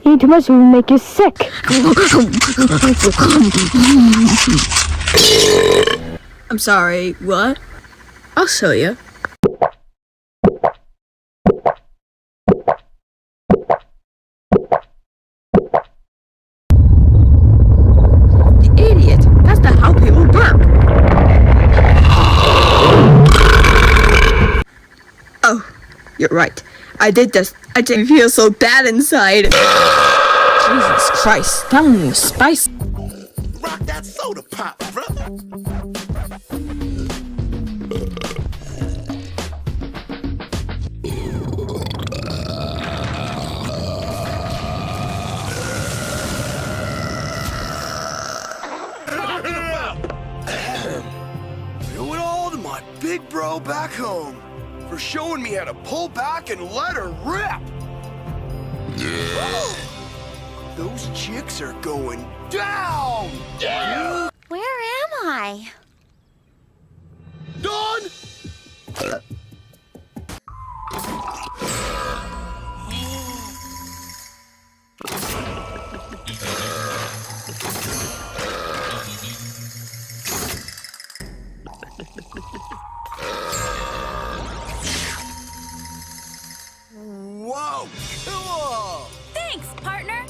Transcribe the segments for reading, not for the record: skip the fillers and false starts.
Eating too much will make you sick. I'm sorry, what? I'll show you. The idiot! That's not how people burp! Oh, you're right. I did this. I didn't feel so bad inside. Jesus Christ, that one was spicy. Rock that soda pop, brother. Owe it all to my big bro back home for showing me how to pull back and let her rip. Those chicks are going down. Where am I? Dawn! Whoa, cool! Thanks, partner.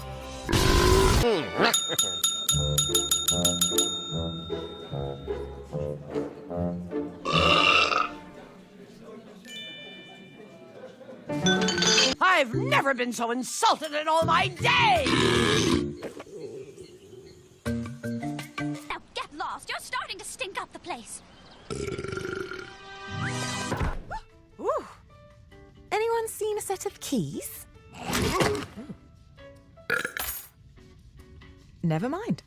I've never been so insulted in all my days! Now get lost. You're starting to stink up the place. Ooh. Anyone seen a set of keys? Never mind.